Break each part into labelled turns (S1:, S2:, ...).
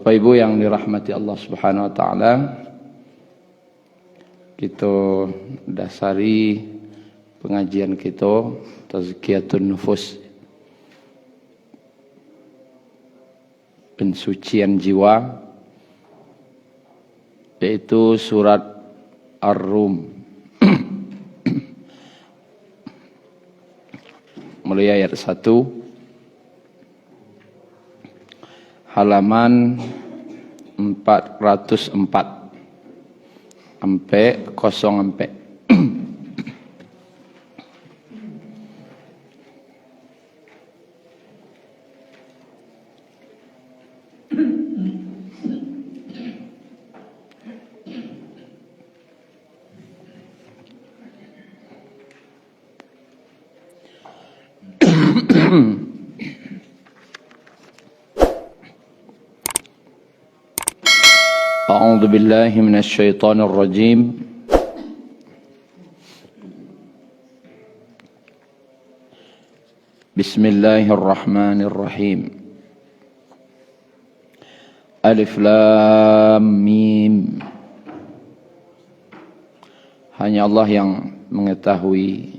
S1: Bapak Ibu yang dirahmati Allah Subhanahu wa taala, kita dasari pengajian kita tazkiyatun nufus, pensucian jiwa, yaitu surat Ar-Rum mulai ayat 1 halaman 404 sampai 04. A'udzu billahi minasy syaithanir rajim. Bismillahirrahmanirrahim. Alif Lam Mim. Hanya Allah yang mengetahui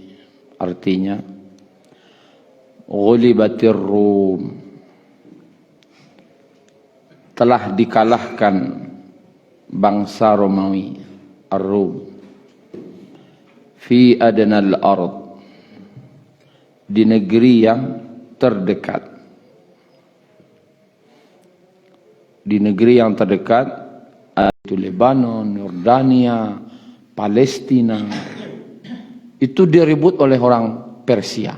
S1: artinya. Ghulibatir Rum. Telah dikalahkan bangsa Romawi, Ar-Rum, fi adnal ard, di negeri yang terdekat. Di negeri yang terdekat, itu Lebanon, Yordania, Palestina, itu direbut oleh orang Persia.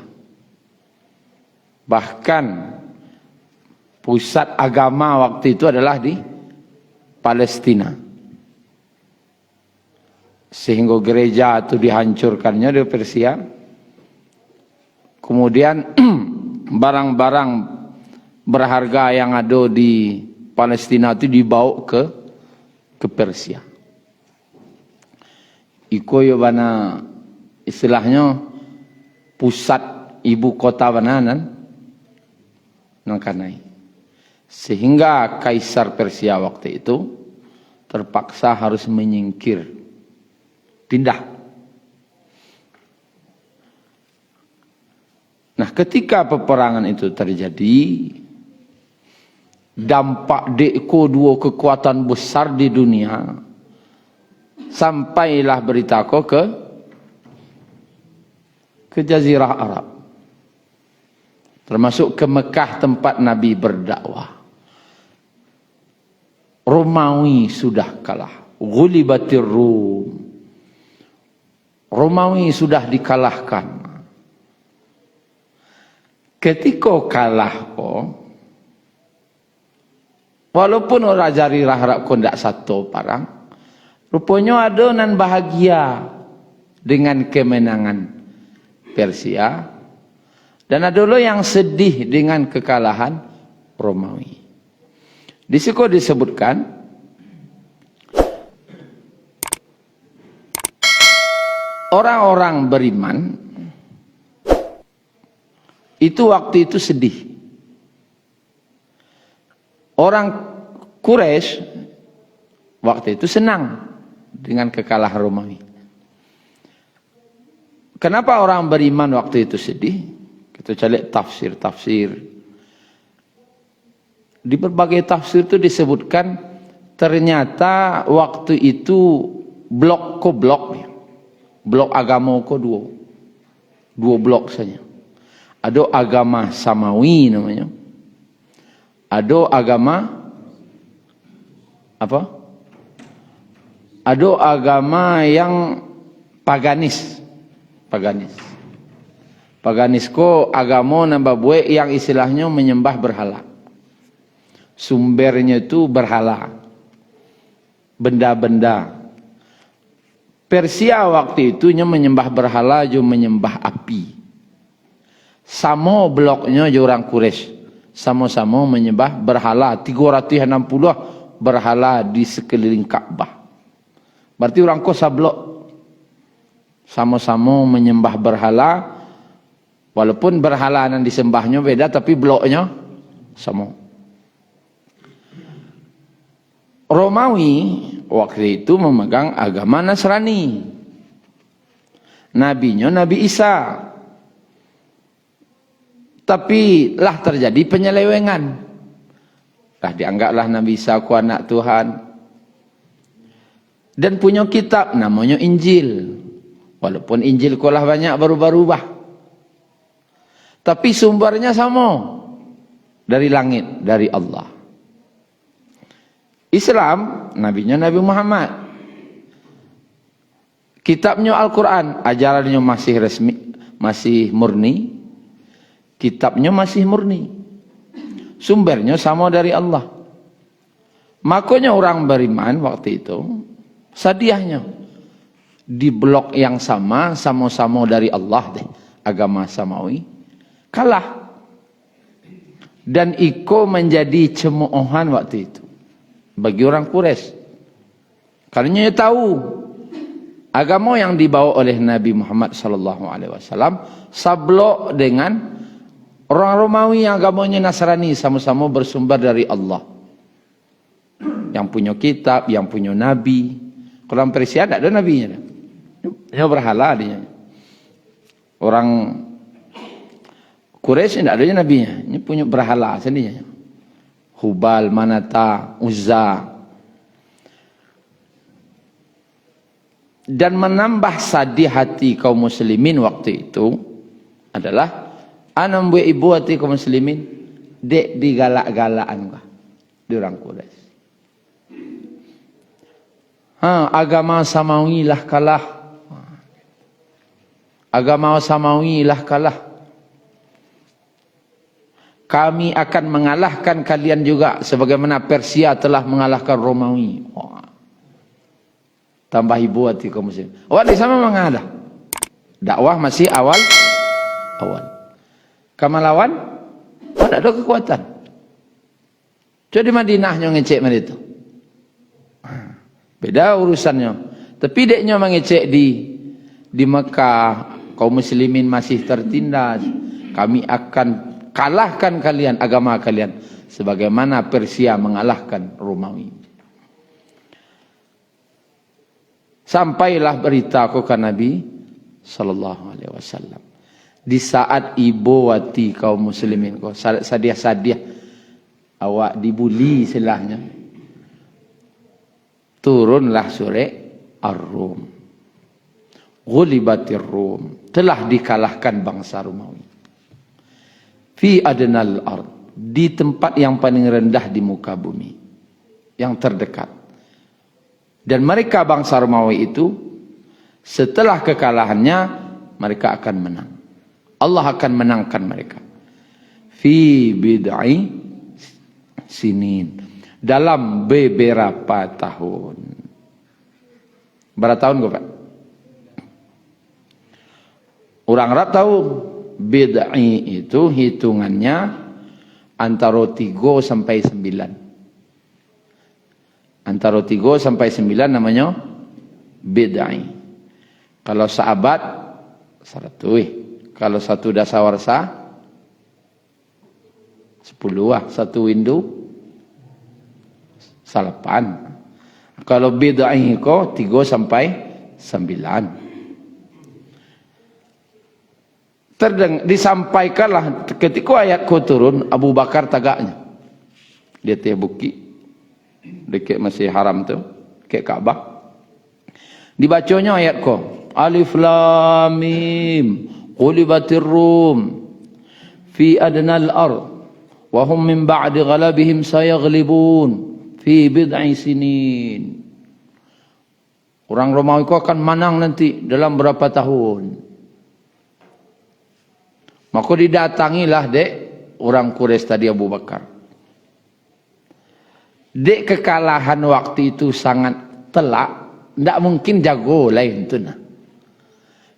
S1: Bahkan pusat agama waktu itu adalah di Palestina. Sehingga gereja itu dihancurkannya di Persia. Kemudian barang-barang berharga yang ada di Palestina itu dibawa ke Persia. Iko yo bana istilahnya pusat ibu kota bananan nangkanai. Sehingga Kaisar Persia waktu itu terpaksa harus menyingkir, pindah. Nah, ketika peperangan itu terjadi, dampak kedua kekuatan besar di dunia, sampailah berita ke Jazirah Arab, termasuk ke Mekah tempat Nabi berdakwah. Romawi sudah kalah. Ghulibatir Rum. Romawi sudah dikalahkan. Ketika kalah walaupun orang jari harap kondak satu parang, rupanya ada nan bahagia dengan kemenangan Persia, dan ada lo yang sedih dengan kekalahan Romawi. Di situ disebutkan orang-orang beriman itu waktu itu sedih. Orang Quraisy waktu itu senang dengan kekalahan Romawi. Kenapa orang beriman waktu itu sedih? Kita cari tafsir-tafsir. Di berbagai tafsir itu disebutkan ternyata waktu itu blok agama dua blok saja. Ada agama Samawi namanya, ada agama apa? Ada agama yang paganis. Paganis ko agama nambah buat yang istilahnya menyembah berhala. Sumbernya itu berhala, benda-benda. Persia waktu itu menyembah berhala, juga menyembah api. Sama bloknya juga orang Quraisy, sama-sama menyembah berhala. 360 berhala di sekeliling Ka'bah. Berarti orang kosa blok, sama-sama menyembah berhala. Walaupun berhala yang disembahnya beda, tapi bloknya sama. Romawi waktu itu memegang agama Nasrani. Nabinya Nabi Isa. Tapi lah terjadi penyelewengan. Lah dianggaplah Nabi Isa ku anak Tuhan. Dan punya kitab namanya Injil. Walaupun Injil ku lah banyak berubah-ubah. Tapi sumbernya sama. Dari langit, dari Allah. Islam, nabinya Nabi Muhammad. Kitabnya Al-Quran, ajarannya masih resmi, masih murni. Kitabnya masih murni. Sumbernya sama dari Allah. Makanya orang beriman waktu itu, sadiahnya. Di blok yang sama, sama-sama dari Allah deh. Agama samawi. Kalah. Dan iko menjadi cemoohan waktu itu. Bagi orang Quraisy. Karena dia tahu agama yang dibawa oleh Nabi Muhammad SAW sablok dengan orang Romawi yang agamanya Nasrani, sama-sama bersumber dari Allah. Yang punya kitab, yang punya nabi. Orang Persia tidak ada nabinya. Dia berhala dia. Orang Quraisy tidak ada nabinya. Ini punya berhala sendirinya. Hubal, Manata, Uzza. Dan menambah sadih hati kaum muslimin waktu itu adalah anam buat ibu hati kaum muslimin dek digalak-galakan di orang Quraisy. Agama samawi lah kalah. Agama samawi lah kalah. Kami akan mengalahkan kalian juga sebagaimana Persia telah mengalahkan Romawi. Tambah ibu hati kaum muslim. Di sana mengalah. Dakwah masih awal. Kamu lawan? Tidak ada kekuatan. Jadi Madinah yang ngecek mereka itu. Beda urusannya. Tapi deknya mengecek di Mekah, kaum muslimin masih tertindas. Kami akan kalahkan kalian, agama kalian. Sebagaimana Persia mengalahkan Romawi. Sampailah berita ke Nabi SAW. Di saat ibu wati kaum muslimin. Sadiah-sadiah. Awak dibuli silahnya. Turunlah surah Ar-Rum. Ghulibatir Rum. Telah dikalahkan bangsa Romawi. Fi adnal ard, di tempat yang paling rendah di muka bumi, yang terdekat. Dan mereka bangsa Romawi itu setelah kekalahannya mereka akan menang. Allah akan menangkan mereka. Fi bid'i sinin, dalam beberapa tahun. Berapa tahun kok Pak? Orang Arab tahu bid'i itu hitungannya antara 3 sampai 9. Antara 3 sampai 9 namanya bid'i. Kalau sahabat 100. Kalau satu dasawarsa 10 satu windu 8. Kalau bid'i ko 3 sampai 9. Disampaikanlah ketika ayat ku turun, Abu Bakar tagaknya. Dia tiap bukit dekat masih haram tu, dekat Kaabah. Dibacanya ayat ku, Alif Lam Mim, Ghulibatir Rum fi adnal ard wa hum min ba'di ghalabihim sayaghlibun fi bid'i sinin. Orang Romawi ku akan menang nanti dalam berapa tahun. Maka didatangilah dek orang Quraisy tadi Abu Bakar. Dek kekalahan waktu itu sangat telak, tidak mungkin jago lain tu nah.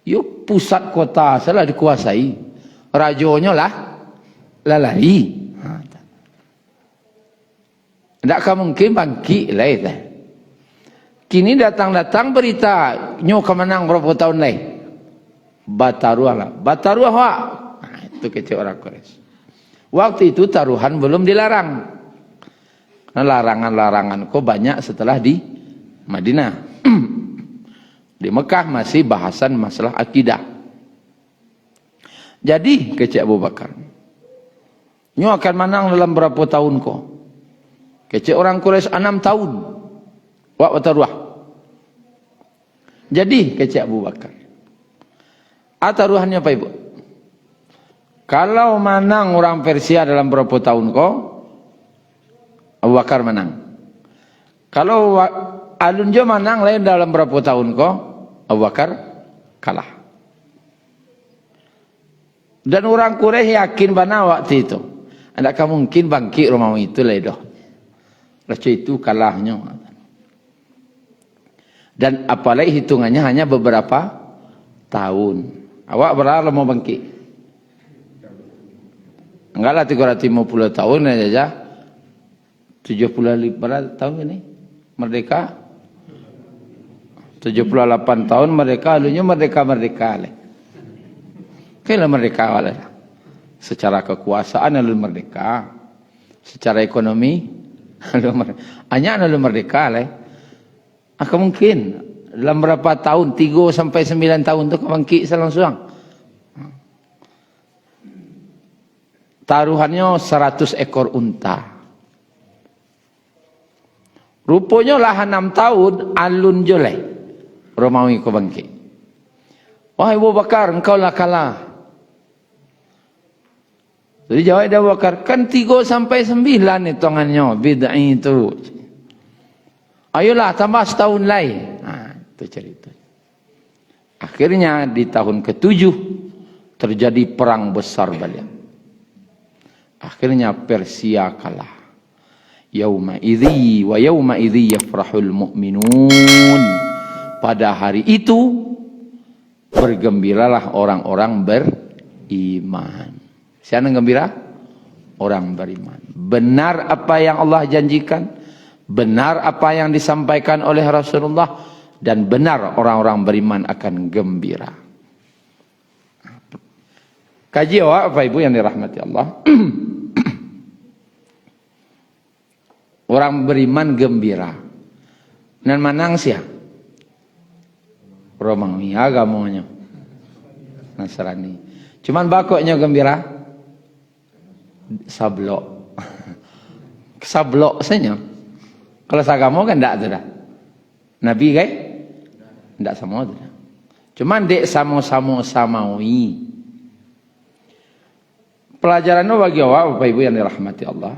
S1: Yuk pusat kota salah dikuasai, rajonya lah lalai. Tidak akan mungkin bangkit lain. Kini datang berita nyo kemenang berapa tahun lain. Bataruah lah, Bataruah wak. Itu kecil orang Quraisy. Waktu itu taruhan belum dilarang. Karena larangan-larangan kok banyak setelah di Madinah. Di Mekah masih bahasan masalah akidah. Jadi kecik Abu Bakar, nyo akan menang dalam berapa tahun kok? Kecik orang Quraisy 6 tahun. Wak wataruah. Jadi kecik Abu Bakar. Taruhannya apa ibu? Kalau menang orang Persia dalam berapa tahun kok? Abu Bakar menang. Kalau alun jo menang lain dalam berapa tahun kok? Abu Bakar kalah. Dan orang Quraisy yakin bana waktu itu. Adakah mungkin bangkit Romawi itu lah dah. Raja itu kalahnya. Dan apalagi hitungannya hanya beberapa tahun. Awak berapa mau bangkit? Enggak lah 350 tahun aja. 75 tahun ini merdeka. 78 tahun merdeka, alunya merdeka lah. Kayaklah merdeka lah. Secara kekuasaan alun merdeka. Secara ekonomi hanya alun merdeka lah. Akan mungkin dalam berapa tahun 3 sampai 9 tahun tu kebangkit selang-selang. Taruhannya 100 ekor unta. Rupanya lah 6 tahun alun joleh Romawi ko bangkit. Wahai Abu Bakar, engkau lah kalah. Jadi jawab Abu Bakar, kan 3 sampai 9 hitungannya bid'ah itu. Ayolah tambah setahun lain. Itu cerita. Akhirnya di tahun ke-7 terjadi perang besar balik. Akhirnya Persia kalah. Yauma idzi wa yauma idzi yafrahul mu'minun. Pada hari itu bergembiralah orang-orang beriman. Siapa yang gembira? Orang beriman. Benar apa yang Allah janjikan, benar apa yang disampaikan oleh Rasulullah, dan benar orang-orang beriman akan gembira. Kaji apa ibu yang dirahmati Allah? Orang beriman gembira. Dan menang siapa? Romawi agamanya. Nasrani. Cuman bakoknya gembira. Sablok. Sablok saja. Kalau sagamo kan tidak ada. Nabi kan? Tidak sama ada. Cuman dek sama-sama samawi. Pelajarannya bagi awak Bapak Ibu yang dirahmati Allah.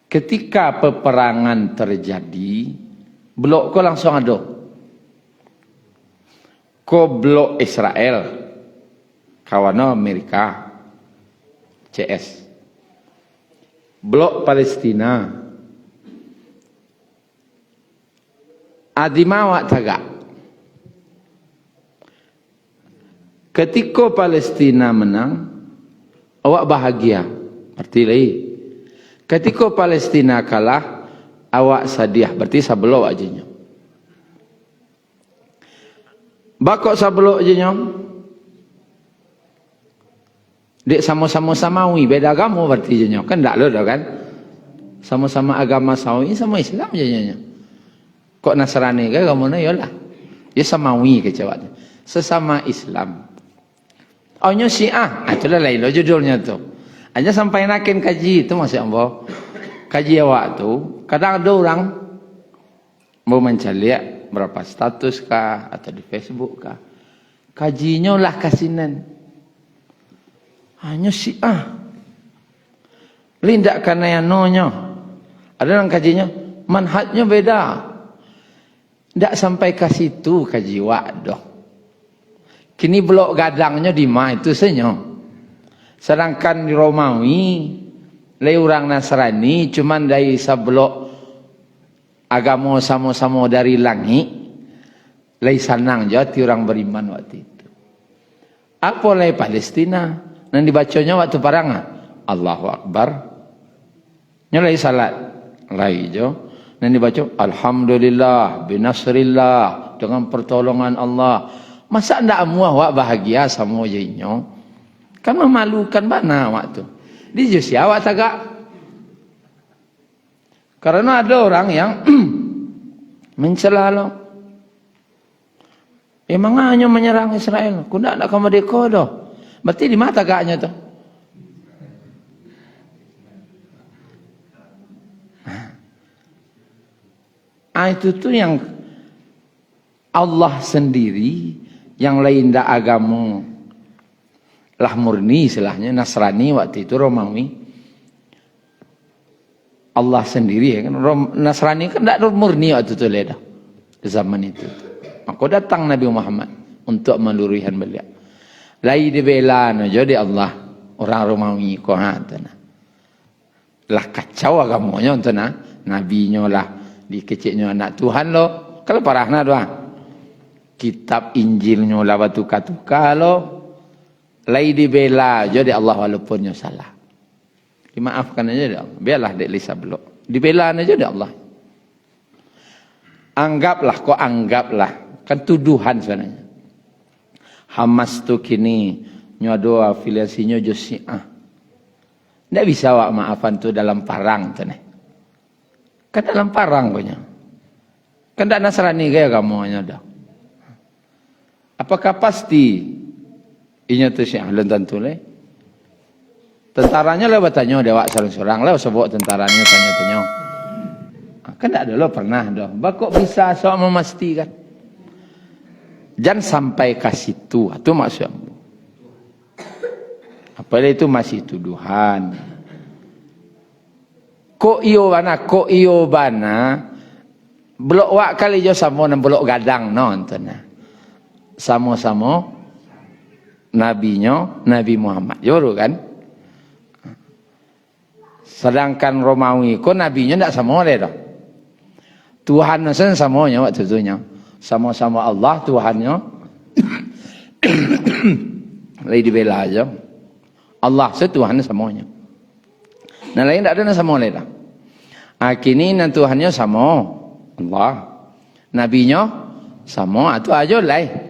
S1: Ketika peperangan terjadi, blok ko langsung ada. Ko blok Israel, kawan Amerika, CS. Blok Palestina, adimawak tagak. Ketika Palestina menang, awak bahagia. Berarti lagi. Ketika Palestina kalah, awak sadiah. Berarti sabelok aja. Bakok sabelok aja. Dek sama-sama samawi, beda agama berarti aja. Kan tak ada kan? Sama-sama agama samawi, sama Islam aja. Kok Nasrani ke agama ya lah. Dia samawi ke jawab. Sesama Islam. Awaknya Syiah, itulah lain lo judulnya tu. Aja sampai nakin kaji itu masya Allah. Kaji awak tu, kadang ada orang mau mencari berapa status kah atau di Facebook kah. Kajinya lah kasinan. Hanya Syiah. Lindak karena yang nonya. Ada yang kajinya manhajnya beda. Tidak sampai ke situ kaji waduh. Kini blok gadangnya di mana itu senyum. Sedangkan di Romawi, lay orang Nasrani, cuman dari seblok agama sama-sama dari langit, lay sanang jati orang beriman waktu itu. Apa lay Palestina? Dan dibacanya waktu parangan, Allahu Akbar. Nyolai salat, lay jo. Dan dibaca, Alhamdulillah, binasrillah, dengan pertolongan Allah. Masa ndak amuah wak bahagia sama jadinya? Kan memalukan mana waktu. Di Josia awak tagak. Karena ada orang yang mencela lo. Emang hanya menyerang Israel. Ku nak kamu merdeka dah. Berarti di mata gaknya tu. Itu tu yang Allah sendiri, yang lain dah agama lah murni istilahnya, Nasrani waktu itu, Romawi. Allah sendiri kan, Nasrani kan tak murni waktu itu dah, zaman itu. Maka datang Nabi Muhammad untuk meluruskan beliau. Lai dibela jadi Allah orang Romawi ko ha tanah. Lah kacau agamanya tanah, nabinya lah dikeciknya anak Tuhan lo. Kalau parahna doa. Kitab Injilnya lah batu-katuka lo. Lai dibela jadi Allah walaupun salah. Dimaafkan aja dia Allah. Biarlah dek Lisa belok. Dibela aja dia Allah. Anggaplah. Kan tuduhan sebenarnya. Hamas tu kini nyodo afiliasinya jo Syiah. Tidak bisa wak maafan tu dalam parang tu nih. Kan dalam parang punya. Kan tak Nasrani gaya kamu dah. Apakah pasti inya tu Syiah lentan tu le? Tentaranya lewat tanya dewa seorang-seorang lewat sebut tentaranya tanya-tanya. Kan tak ada lo pernah dah. Bakok bisa sok memastikan. Jangan sampai ke situ. Itu maksudnya. Apalagi itu masih tuduhan. Ko iyo bana. Blok wak kali jo sama dan blok gadang nonton. Sama-sama nabinya Nabi Muhammad. Juru kan? Sedangkan Romawi ko nabinya tidak sama oleh dah. Tuhan sen samanya waktu itu nya. Sama-sama Allah Tuhannya. Lagi dibela aja. Allah Tuhan semuanya. Nah lain tak ada sama oleh dah. Kini nan Tuhannya sama Allah. Nabinya sama itu aja lah.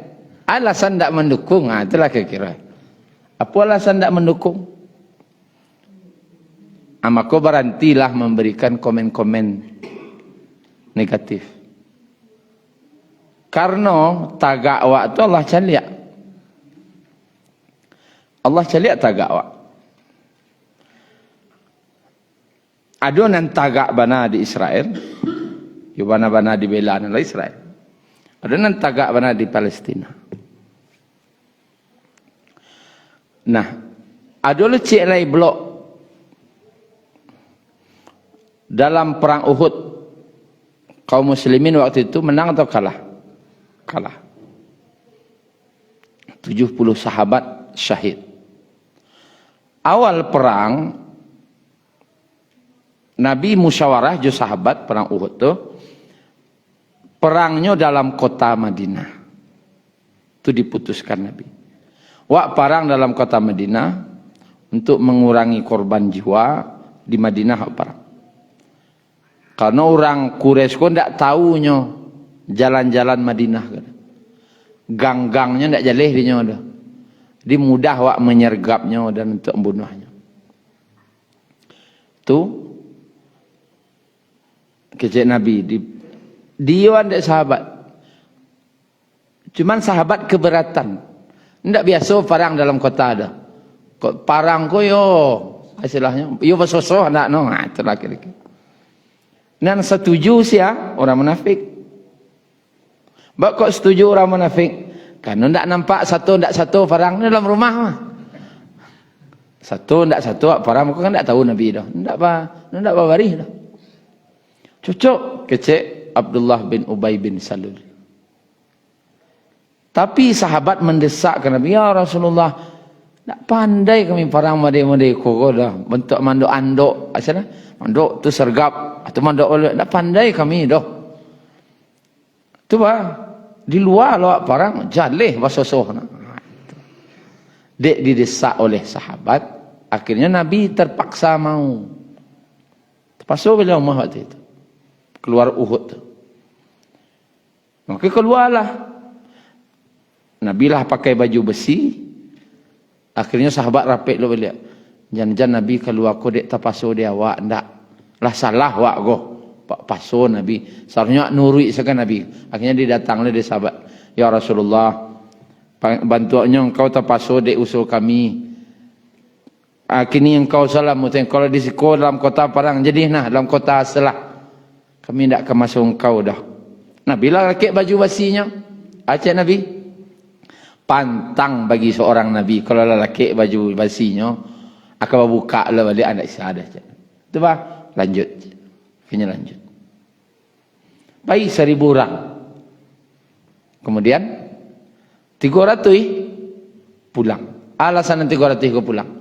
S1: Alasan tak mendukung, itulah kira-kira. Apa alasan tak mendukung? Maka berhentilah memberikan komen-komen negatif. Karena tagak waktu Allah caliak. Allah caliak tagak wak. Ada nan tagak bana di Israel. Bana-bana dibela oleh Israel. Ada nan tagak bana di Palestina. Nah, ada lecik lai blok dalam perang Uhud. Kaum muslimin waktu itu menang atau kalah? Kalah. 70 sahabat syahid. Awal perang Nabi musyawarah jo sahabat perang Uhud tu. Perangnya dalam kota Madinah. Itu diputuskan Nabi. Wak perang dalam kota Madinah untuk mengurangi korban jiwa di Madinah perang. Karena orang Quraisy kok ndak tahunya jalan-jalan Madinah kan. Gang-gangnya ndak jaleh dinya dah. Di mudah wak menyergapnya dan untuk membunuhnya. Tu kecik Nabi dia ndak sahabat. Cuman sahabat keberatan. Ndak biasa parang dalam kota ada. Kok parang ko yo istilahnya yo besosoh ndak no. Itu laki-laki. Dan setuju sia orang munafik. Bak kok setuju orang munafik? Karena ndak nampak satu parang dalam rumah mah. Ndak satu parang kan ndak tahu Nabi dah. Ndak baris dah. Cocok kecek Abdullah bin Ubay bin Salul. Tapi sahabat mendesak ke Nabi, ya Rasulullah, tak pandai kami parang made-made koko dah. Bentuk mandok andok. Asalnya, mandok tu sergap. Atau mandok oleh. Tak pandai kami dah. Tu bah. Di luar lawak parang, jaleh basosoh. Dek didesak oleh sahabat. Akhirnya Nabi terpaksa mau. Terpaksa bila umah waktu itu. Keluar Uhud tu. Maka keluarlah. Nabi lah pakai baju besi. Akhirnya sahabat rapik lo beliau. Jangan-jangan Nabi keluar kodek tapaso dia wak ndak. Lah salah wak go. paso Nabi. Seharusnya nurui sekan Nabi. Akhirnya dia datanglah dia sahabat. Ya Rasulullah, bantuannya engkau terpaso dek usul kami. Kini engkau salah mutin. Kalau di siko dalam kota perang, jadi nah dalam kota selah. Kami tidak akan masuk engkau dah. Nabi lah rakit baju basinya. Aceh Nabi. Pantang bagi seorang Nabi. Kalau lelaki baju basinya, akan buka lah balik anak isadah. Itu bah, lanjut. Akhirnya lanjut. Baik 1,000 orang. Kemudian 300 pulang. Alasan 300 kau pulang.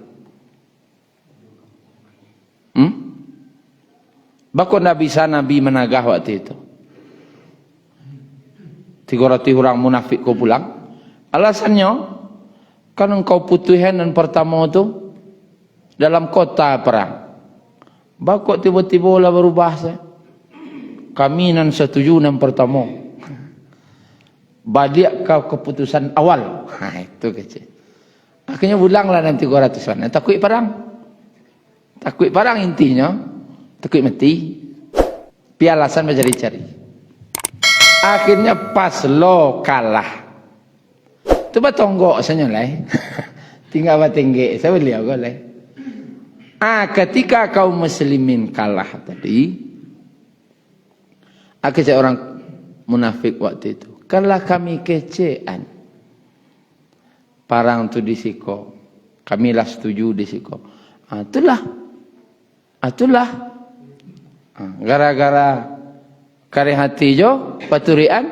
S1: Bakun Nabi Nabi menagah waktu itu. 300 orang munafik kau pulang. Alasannya, kan engkau putuhan dan pertama itu dalam kota perang. Bakok tiba-tiba lah berubah saya. Kami nan setuju nan pertama. Balik kau keputusan awal. Itu kecil. Akhirnya pulanglah nanti 300-an. Takut perang. Takut perang intinya. Takut mati. Pialasan mencari-cari. Akhirnya pas lo kalah. Coba tonggok saja lah. Tinggal batinggi. Saya beliau kau lah. Ketika kaum muslimin kalah tadi, akhirnya orang munafik waktu itu. Kalau kami kecean, parang tu disiko, kami lah setuju disiko. Itulah, gara-gara kare hati jo, paturian,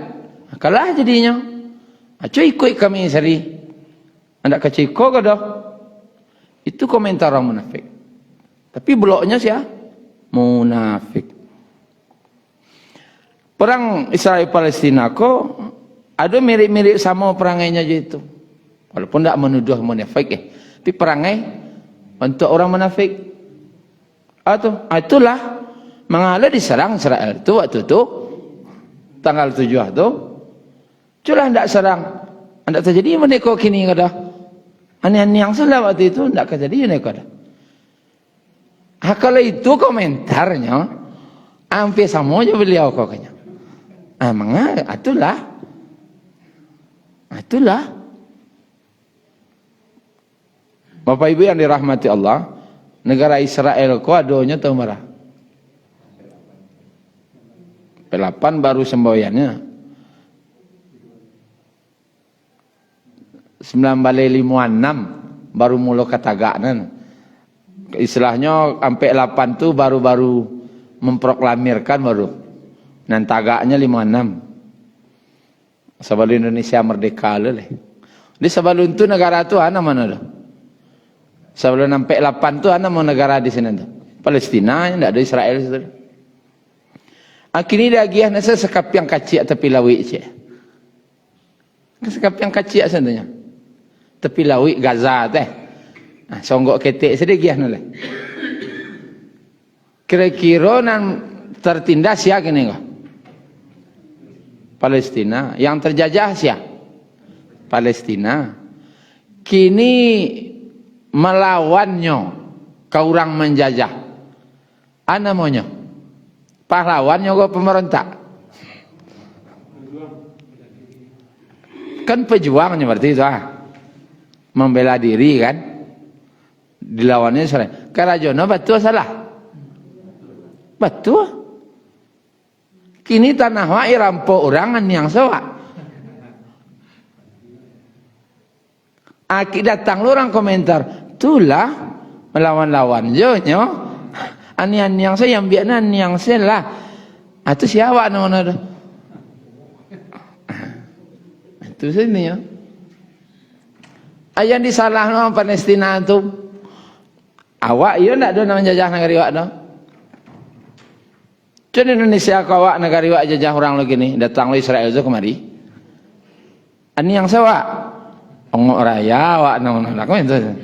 S1: kalah jadinya. Cuy ikut kami seri, anda keciko ke dah? Itu komentar orang munafik. Tapi bloknya siapa? Munafik. Perang Israel Palestina kok ada mirip-mirip sama perangainya aja itu. Walaupun tidak menuduh munafik tapi perangai untuk orang munafik. Itulah mengalah diserang Israel itu waktu itu tanggal 7 itu. Itulah tidak serang. Tidak terjadi mereka kini kada. Aneh-aneh yang salah waktu itu tidak terjadi mereka kada. Kalau itu komentarnya hampir sama aja beliau koknya. Itulah. Bapak Ibu yang dirahmati Allah, negara Israel kok adanya tahu marah. 8 baru semboyannya. 956 baru mula kataganan. Istilahnya sampai 8 tu baru-baru memproklamirkan baru. Dan tagaknya 56. Sebelum Indonesia merdeka leh. Di sebelum tu negara tu ana mana dah? Sebelum sampai 8 tu ana mau negara di sini tu. Palestina, tidak ada Israel situ. Akhirnya dia giah nasa sekap yang kacik tepi lawi cik. Sekap yang kacik sebenarnya. Tepi lawi Gaza teh. Songgok ketik sedikit noleh. Kira-kira nan tertindas siapa gini enggak? Palestina. Yang terjajah siapa? Palestina. Kini melawannya kau orang menjajah. Ana maunya pahlawannya kau pemerintah. Kan pejuangnya berarti itu membela diri kan? Dilawannya Israel. Karajono betul salah? Betul. Kini tanah wa rampok orangan yang sewa. Aki datang orang komentar, itulah melawan-lawan jonyo. Anian yang saya yang bianan yang saya lah. Itu siapa nama tu? Itu sini ya. Ayat disalah nama Palestina tu. Awak iya ndak ada menjajah negara awak dah. Jadi Indonesia kau awak negara awak jajah orang lagi ni datang lo Israel tu kemari. Ani yang sewa. Ongok raya awak nak itu.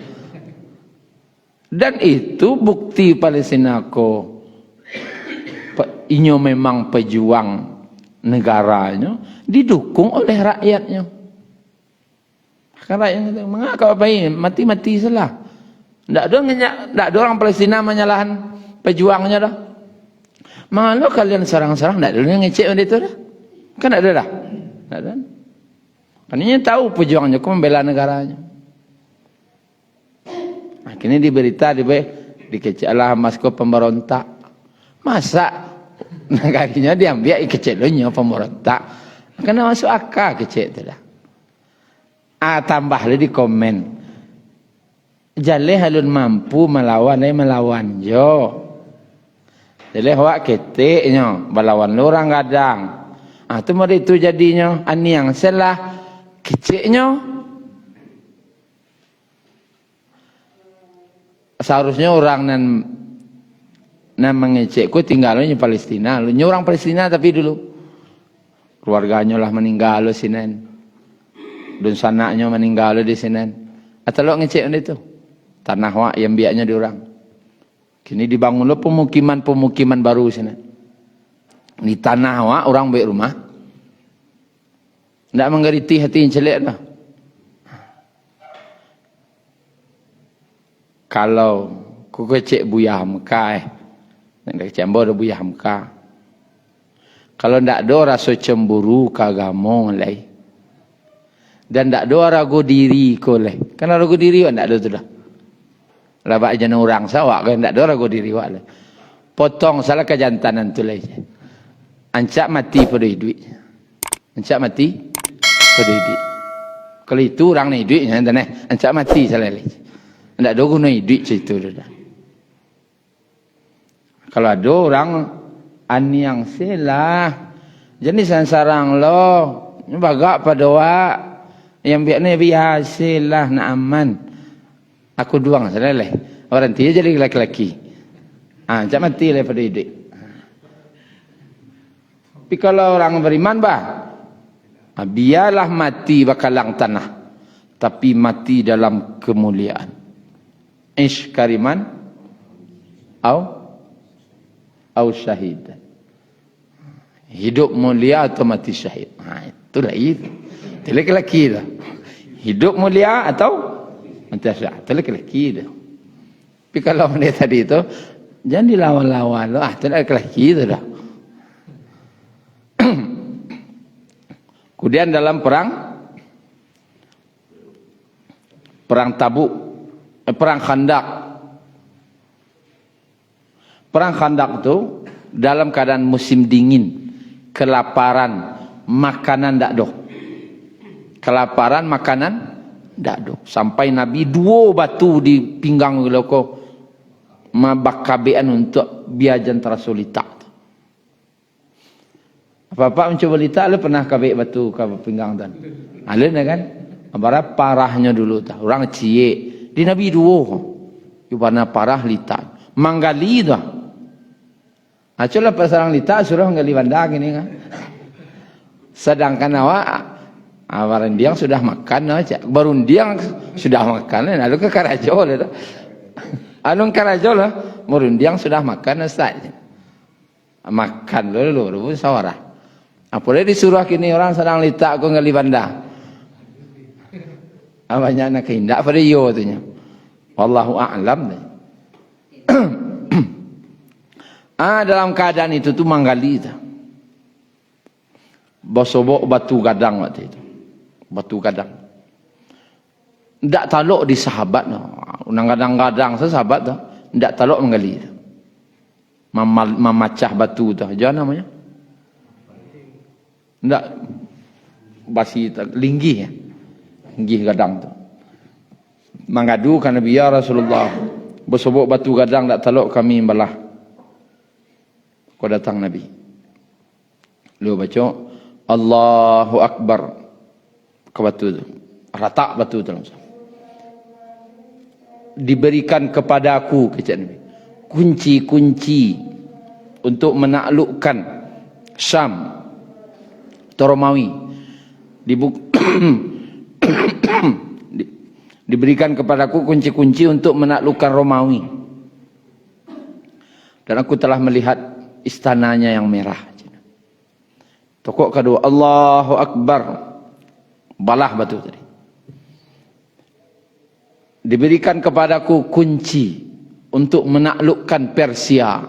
S1: Dan itu bukti Palestina ko inyo memang pejuang negaranya didukung oleh rakyatnya. Kan rakyatnya mengapa apa ini mati-mati salah. Tidak ada orang Palestina menyalahkan pejuangnya dah. Malu kalian serang-serang, tak ada yang ngecek benda itu dah. Kan ada dah. Tak ada. Karena tahu perjuangan Jokowi membela negaranya. Akhirnya diberita, dikeceklah masko pemberontak. Masa negarinya diambil kecelunya pemberontak? Karena masuk akal kecek itu dah. Tambah lagi di komen. Jaleh halun mampu melawan jo. Jaleh wak keteknya melawan orang gadang. Tu mari itu jadinya ani yang salah keceknya. Seharusnya orang nan mengecekku tinggalnya Palestina. Lu orang Palestina tapi dulu keluarganya lah meninggal lo sinen. Dan sanaknya meninggal di sinen. Atau lo ngecek itu tanah wak yang biaknya di orang. Kini dibangun lo pemukiman baru sini. Di tanah wak orang baik rumah. Tidak mengerti hati yang celek lah. Kalau ku kecek Buya Hamka nak kecek ada Buya Hamka. Kalau tidak ada rasa cemburu kagamo lai. Dan tidak ada ragu diri ko lai. Kan ragu diri tidak ada tu dah. Labak jana orang sawak kan tidak ada ragu diri wak lai. Potong salah kejantanan tu lai. Ancak mati pada duit. Ancak mati pada duit. Kalau itu orang ni duitnya ancak mati salah lai. Tidak ada guna duit situ dah. Kalau ada orang ani yang selah jenis sarang lo bagak pada wak yang biaknya biasalah nak aman. Aku duang salah orang dia jadi laki-laki. Macam mati lah pada hidup. Tapi kalau orang beriman biarlah mati bakalang tanah, tapi mati dalam kemuliaan. Ish kariman au syahid. Hidup mulia atau mati syahid. Itulah itu. Itu laki-laki dah. Hidup mulia atau mati syahid. Itu laki-laki dah. Tapi kalau dia tadi itu jangan dilawan-lawan lo. Itu laki-laki itu dah. Kemudian dalam perang Tabuk, perang Khandak. Perang Khandak itu dalam keadaan musim dingin, kelaparan, makanan tak ada. Kelaparan, makanan tak ada. Sampai Nabi 2 batu di pinggang loko mabakabean untuk biajan terasolita. Apa-apa mencoba lita, lu pernah kabek batu ke pinggang dan. Alun kan? Abara parahnya dulu tak. Orang cie di Nabi 2. Ibaratnya parah lita. Manggali dah. Aculah pasarang lita suruh nggali bandang ini kan. Sedangkan awak awaran dia sudah makan aja. Baru dia sudah makan lalu ke Karajo lah. Alun Karajo lah, baru dia sudah makan saja. Makan dulu sawarah. Apalagi disuruh kini orang sedang lita aku ngali bandang. Banyak nak kehendak pada yo tu nya. Wallahu a'lam. Dalam keadaan itu tu manggali tu. Bosobok batu gadang waktu itu. Batu gadang. Ndak talok di sahabat no. Unang gadang-gadang sahabat tu. Ndak talok manggali tu. Memacah batu tu. Jangan namanya. Ndak basi linggih ya. Linggih gadang tu. Mangadu kan Nabi ya Rasulullah. Bosobok batu gadang ndak talok kami belah. Kau datang Nabi. Lu baca Allahu Akbar ke batu tu. Ratak batu tu langsung. Diberikan kepada aku kata Nabi. Kunci-kunci untuk menaklukkan Syam atau Romawi. Diberikan kepadaku kunci-kunci untuk menaklukkan Romawi. Dan aku telah melihat istananya yang merah. Tokok kedua Allahu Akbar. Balah batu tadi. Diberikan kepadaku kunci untuk menaklukkan Persia.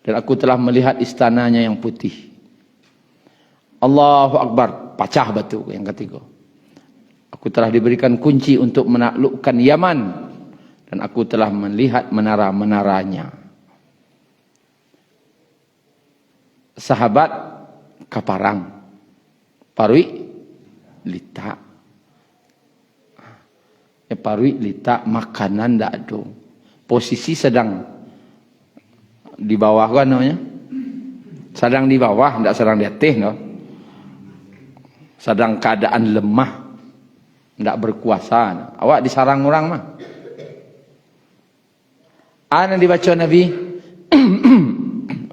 S1: Dan aku telah melihat istananya yang putih. Allahu Akbar, pecah batu yang ketiga. Aku telah diberikan kunci untuk menaklukkan Yaman. Dan aku telah melihat menara-menaranya. Sahabat kaparang. Parwi lita. Parwi lita makanan tak ada. Posisi sedang di bawah kan namanya. Sedang di bawah, tidak sedang di atas no. Sedang keadaan lemah, tidak berkuasa. Awak disarang orang mah. Ana dibaca Nabi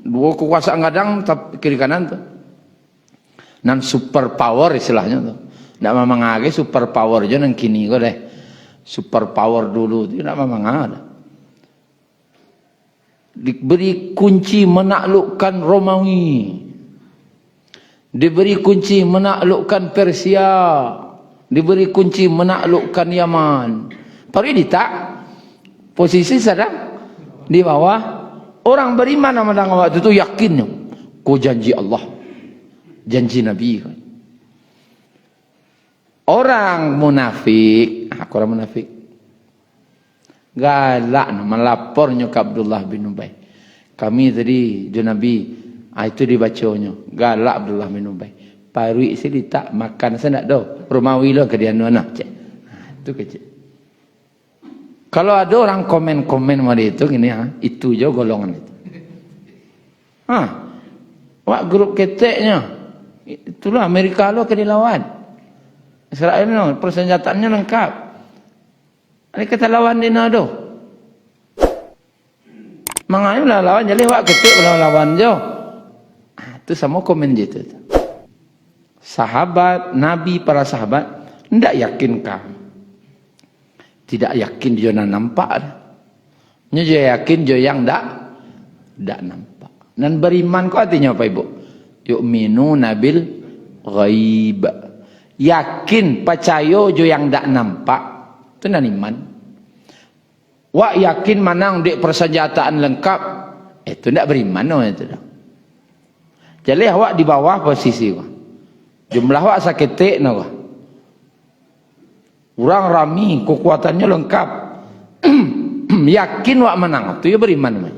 S1: dua kekuasaan kadang kiri kanan tu. Nan super power istilahnya tu. Tidak memang ada super power je nang kini ko deh. Super power dulu tu tidak memang ada. Diberi kunci menaklukkan Romawi. Diberi kunci menaklukkan Persia. Diberi kunci menaklukkan Yaman. Tapi tak posisi sedang di bawah. Orang beriman sama dengan waktu itu yakinnya. Kau janji Allah. Janji Nabi. Orang munafik. Aku orang munafik. Galak melapor nyokap Abdullah bin Ubay. Kami tadi je Nabi. Itu dibacanya. Galak Abdullah bin Ubay. Parui sini tak makan saya nak dah. Romawi lah ke dia anak. Itu kecil. Kalau ada orang komen-komen pada itu gini itu je golongan itu. Wak grup keteknya. Itulah Amerika lo ke dilawan. Israel no persenjataannya lengkap. Ini kata lawan dia nado. Mangai lah lawan jadi wak ketek lawan je. Itu sama komen je itu. Sahabat, Nabi, para sahabat tidak yakinkah? Tidak yakin dia nak nampak. Dia yakin dia yang tak nampak. Dan beriman kau artinya apa ibu? Yu'minu nabil ghaib. Yakin, percaya dia yang tak nampak. Itu nan iman. Wak yakin manang dek persenjataan lengkap. Itu tak beriman. No, itu dah. Jadi awak di bawah posisi. Jumlah awak sakitik. No, orang rami, kekuatannya lengkap. Yakin wak menang. Itu ya beriman.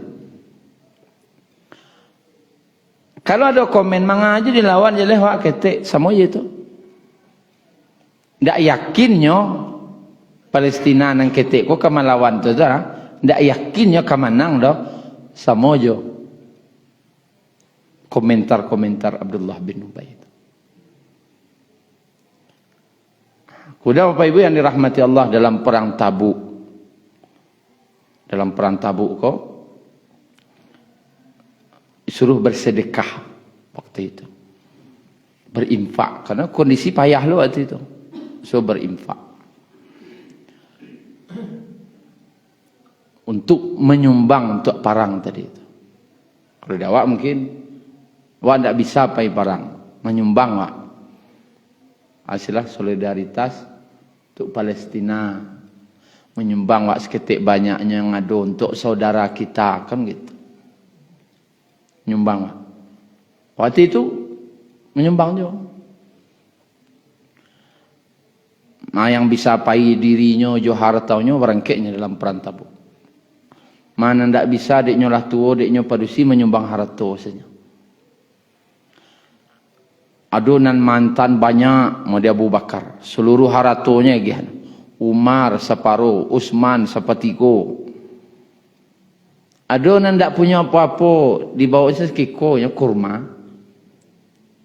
S1: Kalau ada komen, manga aja dilawan, jadi wak ketik. Sama je itu. Tak yakinnya, Palestina nang ketik, kok kemalawan tu dah. Tak yakinnya kemenang dah. Sama je. Komentar-komentar Abdullah bin Ubay itu. Kuda Bapak Ibu yang dirahmati Allah dalam perang Tabuk. Dalam perang Tabuk kok disuruh bersedekah waktu itu. Berinfak karena kondisi payah lo waktu itu. So berinfak. Untuk menyumbang untuk perang tadi itu. Kalau awak mungkin awak tidak bisa pai perang, menyumbang wak. Hasilnya solidaritas untuk Palestina, menyumbang wak seketik banyaknya yang ada untuk saudara kita kan gitu. Menyumbang wak. Waktu itu menyumbang juga. Yang bisa pai dirinya jo hartanya berangkatnya dalam perang Tabuk. Mana ndak bisa deknya lah tua, deknya padusi menyumbang harta saja. Adunan mantan banyak Madi Abu Bakar. Seluruh haratonya gian. Umar separuh, Utsman sepertiga. Adunan tak punya apa-apa, dibawa sekiko nya kurma.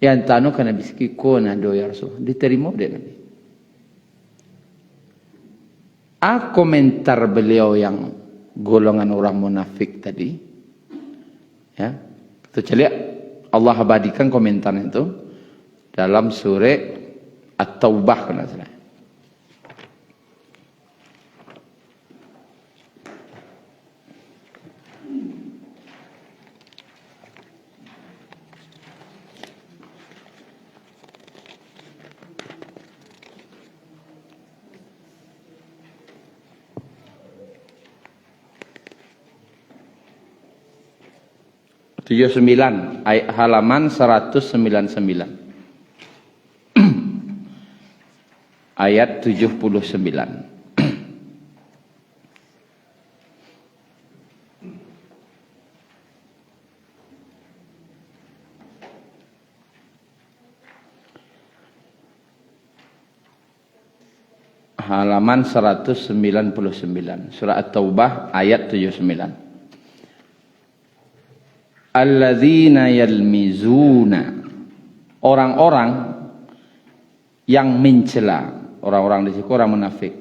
S1: Yang tanu kana biskiko nado ya Rasul. Diterima dia Nabi. Komentar beliau yang golongan orang munafik tadi. Ya. Kita lihat Allah abadikan komentar itu. Dalam surah At-Taubah kena salah. 79 halaman 199 ayat 79. Halaman 199 surah At-Taubah ayat 79. Alladzina yalmizuna, orang-orang yang mencela, orang-orang di situ orang munafik.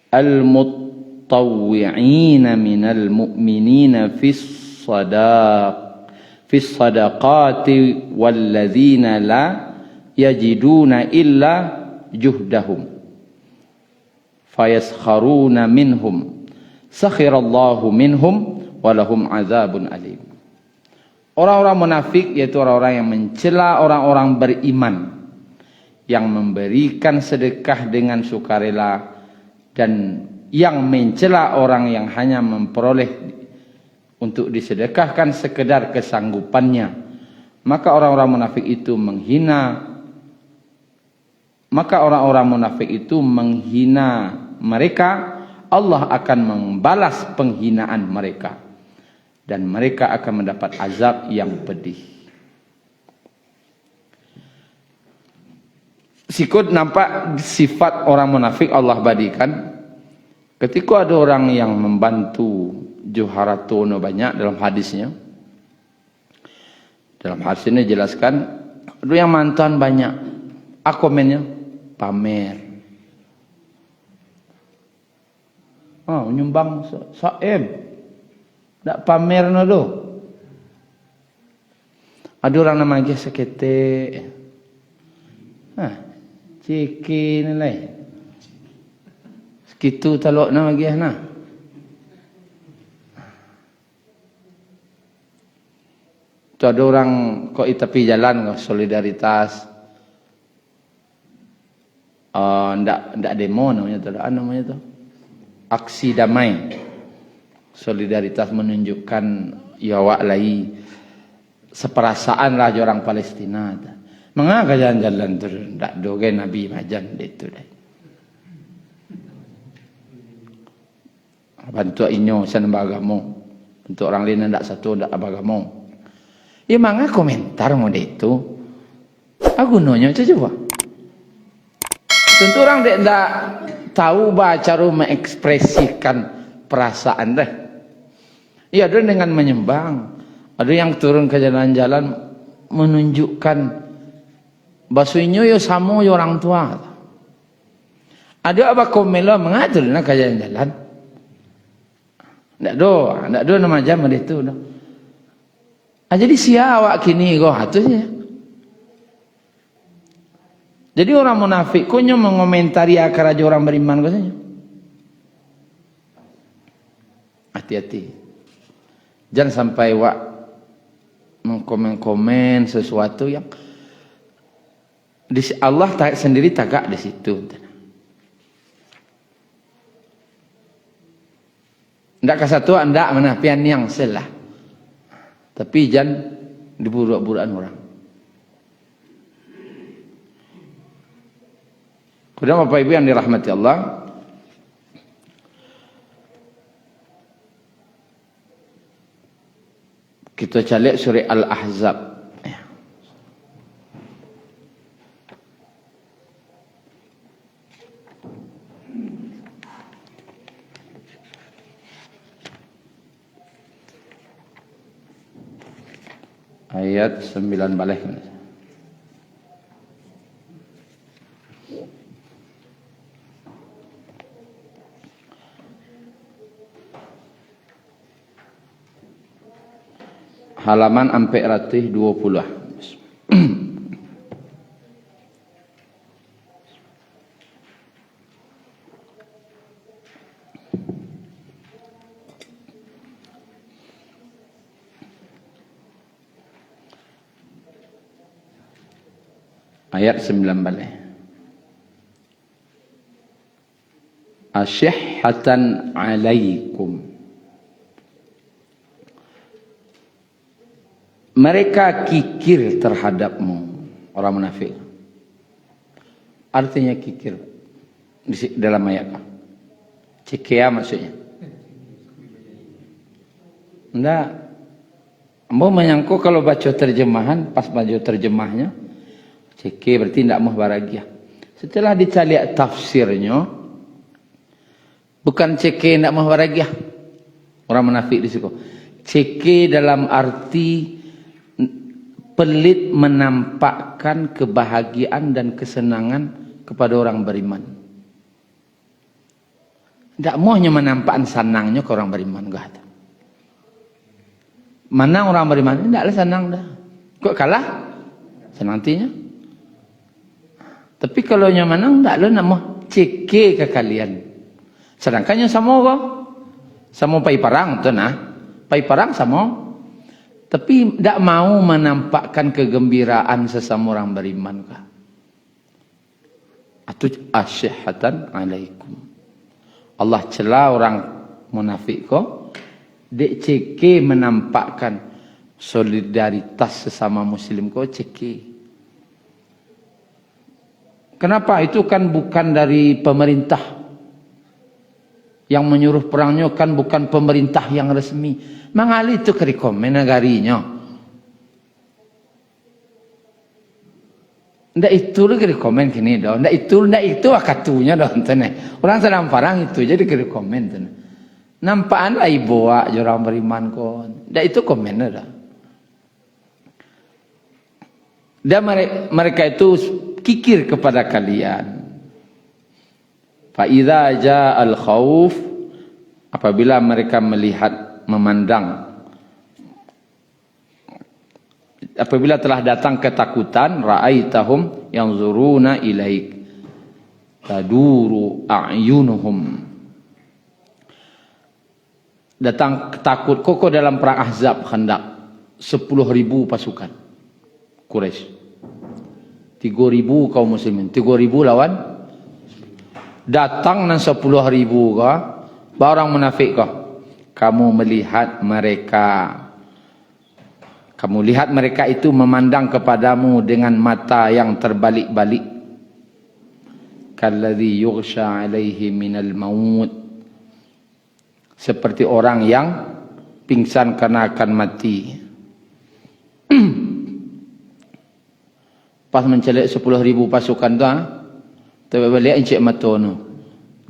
S1: Al-muttawwi'ina minal mu'minina fis sadaqati walladzina la yajiduna illa juhdahum fayaskharuna minhum sakhirallahu minhum walahum azabun alim. Orang-orang munafik yaitu orang-orang yang mencela orang-orang beriman, yang memberikan sedekah dengan sukarela, dan yang mencela orang yang hanya memperoleh untuk disedekahkan sekedar kesanggupannya. Maka orang-orang munafik itu menghina mereka, Allah akan membalas penghinaan mereka dan mereka akan mendapat azab yang pedih. Sikut nampak sifat orang munafik Allah badikan ketika ada orang yang membantu juharatono banyak dalam hadisnya. Dalam hadis ini jelaskan ada yang mantan banyak, komennya pamer. Nyumbang saeb. Tak pamer no do. Ada orang nama dia sekete. Ciki nilai. Segitu talok nama dia nah. Tu ada orang kok tepi jalan solidaritas. Ndak demo namanya tu, namanya tu aksi damai, solidaritas menunjukkan yawak lai seperasaan lah orang Palestina. Mengapa jalan-jalan tu ndak doge Nabi majan itu deh. Bantu inyo san bagamo, untuk orang lain ndak satu ndak bagamo. Ya mangga komentar mau itu. Aku nonyo coba. Tentu orang tidak tahu cara mengekspresikan perasaan deh. Iya, ada dengan menyembang. Ada yang turun ke jalan-jalan menunjukkan basuinyo yo samo yo orang tua. Ada apa komelo mengatur nak ke jalan-jalan. Ndak do nama jam itu dah. Jadi siawak kini go atunya. Jadi orang munafik kunyo mengomentari akar aja orang beriman katanya. Hati-hati. Jangan sampai mengkomen-komen sesuatu yang Allah sendiri tagak di situ. Ndak kasatu ndak mana pian yang salah. Tapi jangan diburu-buruan orang. Kemudian Bapak Ibu yang dirahmati Allah, kita calik surah Al-Ahzab. Ayat 9 balik. Halaman ampe ratih 20. Ayat 9 balik. Asyihhatan alaikum. mereka kikir terhadapmu, orang munafik. Artinya kikir dalam ayat cekia maksudnya. Enggak. Mau menyangkut kalau baca terjemahan, pas baca terjemahnya, ceke berarti tidak mau bahagia. Setelah dicari tafsirnya, bukan ceke tidak mau bahagia. Orang munafik di situ. Ceke dalam arti pelit menampakkan kebahagiaan dan kesenangan kepada orang beriman. Tidak maunya menampakkan senangnya ke orang beriman. Enggak. Menang orang beriman, tidaklah senang dah. Kok kalah? Senantinya. Tapi kalau yang menang, tidaklah nak mau ceke ke kalian. Sedangkan yang sama kok. Sama pai parang tu nah. Pai parang sama. Tapi tidak mau menampakkan kegembiraan sesama orang beriman kah? Atau asyihatan alaikum. Allah celah orang munafik kok. Dek ceke menampakkan solidaritas sesama muslim kau ceke. Kenapa? Itu kan bukan dari pemerintah. Yang menyuruh perangnya kan bukan pemerintah yang resmi. Mangali itu kerekomen negarinya. Ndak itu lagi rekomen kini dah. Ndak itu akatunya dah. Orang sedang parang itu jadi kerekomen tu. Nampaan lah ibu orang beriman kon. Dah itu komen dah. Dan mereka itu kikir kepada kalian. Fa idza ja'al khauf, apabila mereka melihat, memandang, apabila telah datang ketakutan, ra'aitahum yanzuruna ilaik taduru a'yunuhum. Datang takut kokoh dalam perang Ahzab hendak 10.000 pasukan Quraisy. 3.000 kaum muslimin, 3.000 lawan. Datang nan 10.000 kah? Barang munafik kah? Kamu melihat mereka. Kamu lihat mereka itu memandang kepadamu dengan mata yang terbalik-balik. Kalladzi yughsha 'alaihi minal maut. Seperti orang yang pingsan karena akan mati. Pas mencelik 10.000 pasukan tu, tapi balik encik mata tu.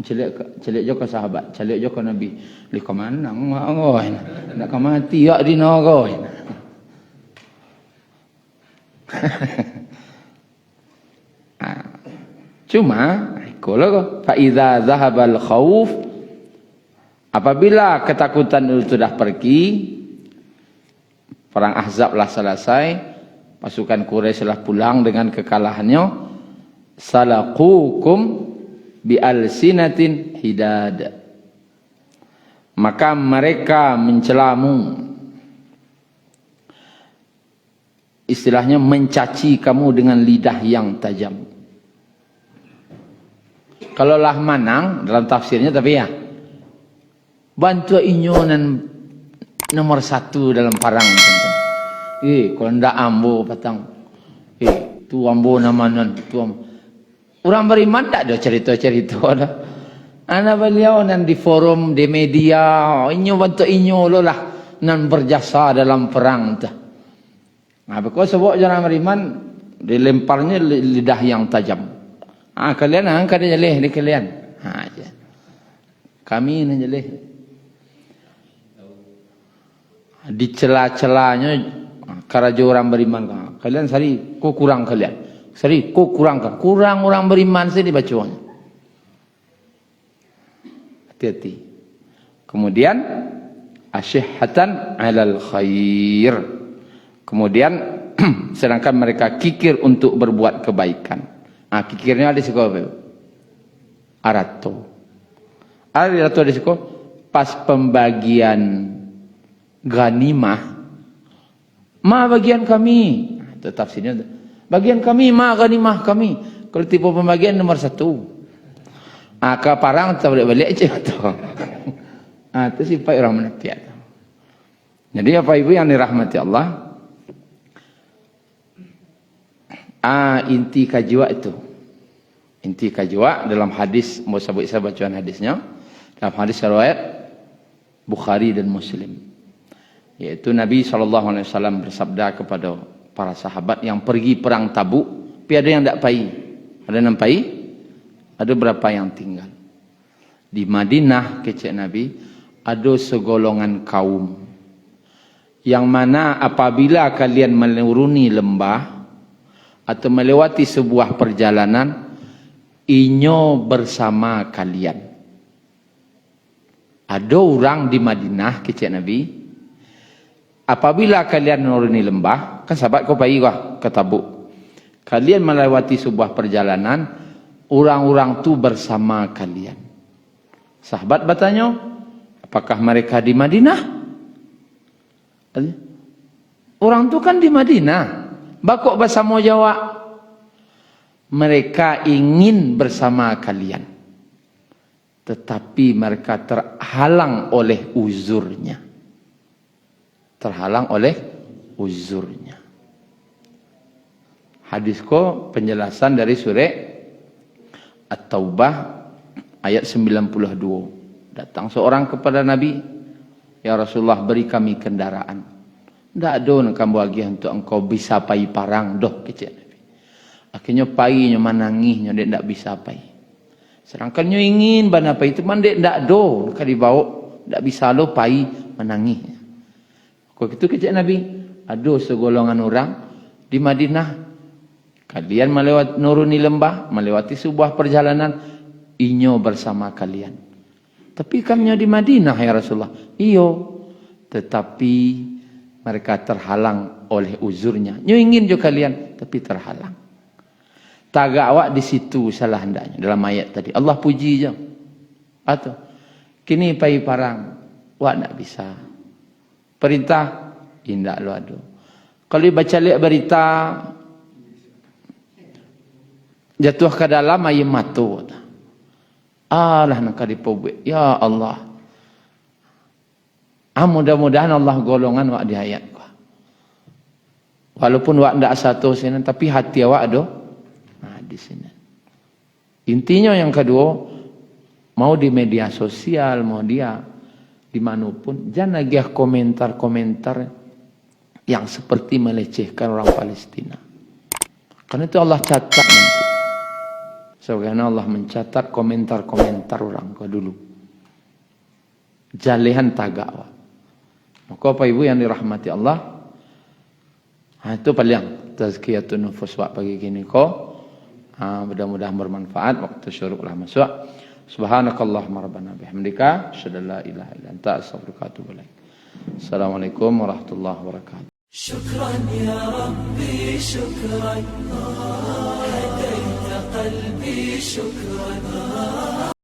S1: Celik je ke sahabat, celik je ke Nabi. Lih ke mana ngoi? Nak ke mati yak dina ngoi. Cuma ikolah fa iza zahabal khauf, apabila ketakutan itu sudah pergi, perang Ahzab lah selesai, pasukan Quraisy telah pulang dengan kekalahannya, salaqukum bi alsinatin hidad, maka mereka mencelamu, istilahnya mencaci kamu dengan lidah yang tajam. Kalau lah manang dalam tafsirnya, tapi ya bantu inyonan nomor 1 dalam parang. Kalau ndak ambo patang. Tu ambo namanan, tu ambo. Orang beriman tak ada cerita-cerita dah. Ana beliau nan di forum, di media, inyo bantu inyo lo lah nan berjasa dalam perang tu. Nah, because sebab orang beriman dilemparnya lidah yang tajam. Kalian angkat dia jelih di kalian. Kami ni jelih. Di celah-celahnya karaja orang beriman. Kalian sari, kok kurang kalian. Sari, kok kurang kan? Kurang orang beriman sih dibacanya. Hati-hati. Kemudian asyihatan 'alal khair. Kemudian sedangkan mereka kikir untuk berbuat kebaikan. Kikirnya ada sekolah. Arato. Arato ada sekolah. Pas pembagian ghanimah, ma bagian kami. Itu tafsirnya. Bagian kami, ma ghanimah kami. Kalau tipe pembagian nomor 1. Ke parang tak balik-balik aja tu. Itu sifat orang munafik. Jadi apa ibu yang dirahmati Allah, Inti kajwa itu. Inti kajwa dalam hadis, mau saya bacaan hadisnya. Dalam hadis riwayat Bukhari dan Muslim. Yaitu Nabi SAW bersabda kepada para sahabat yang pergi perang Tabuk. Tapi ada yang tidak pergi. Ada yang pergi. Ada berapa yang tinggal. Di Madinah, kecek Nabi, ada segolongan kaum. Yang mana apabila kalian menuruni lembah atau melewati sebuah perjalanan, inyo bersama kalian. Ada orang di Madinah, kecek Nabi, apabila kalian menuruni lembah, kan sahabat kau pergi ke Tabuk. Kalian melewati sebuah perjalanan, orang-orang tu bersama kalian. Sahabat bertanya, apakah mereka di Madinah? Orang tu kan di Madinah. Bakok bersama jawab, mereka ingin bersama kalian. Tetapi mereka terhalang oleh uzurnya. Terhalang oleh uzurnya. Hadis ko penjelasan dari surah At-Taubah ayat 92. Datang seorang kepada Nabi, ya Rasulullah, beri kami kendaraan. Tidak ada kamu bagi untuk engkau bisa pai parang. Doh kecil Nabi. Akhirnya pai nyo manangih nyo dia tidak bisa pai. Sedangkan nyo ingin bana pai itu man dia tidak do kali bawa tidak bisa lo pai menangih. Kau itu kecil Nabi. Ada segolongan orang di Madinah. Kalian melewati nuruni lembah, melewati sebuah perjalanan, inyo bersama kalian. Tapi kan nyo di Madinah ya Rasulullah. Iyo, tetapi mereka terhalang oleh uzurnya. Nyo ingin juga kalian, tapi terhalang. Tagak awak di situ salah hendaknya dalam ayat tadi. Allah puji je. Atau kini pai parang, wak nak bisa. Perintah, indak lo ada. Kalau baca lihat berita, jatuh ke dalam ayat matu. Allah nak dipobuat. Ya Allah. Mudah-mudahan Allah golongan wak di ayat. Walaupun wak ndak satu sini, tapi hati awak ada di sini. Intinya yang kedua, mau di media sosial, mau dia dimanapun, jangan lagi komentar-komentar yang seperti melecehkan orang Palestina. Karena itu Allah catat nanti. Sebagaimana Allah mencatat komentar-komentar orang ke dulu. Jalehan tagawa. Maka Bapak Ibu yang dirahmati Allah, itu paling tazkiyatun nufus wak pagi gini ko. Mudah-mudahan bermanfaat. Waktu syuruklah masuk. Subhanakallahumma rabbana bihamdika asyhadu an la ilaha illa anta astaghfiruka wa atubu ilaik. Assalamualaikum warahmatullahi wabarakatuh. Syukran ya Rabbi, syukran. Hadaita qalbi, syukran.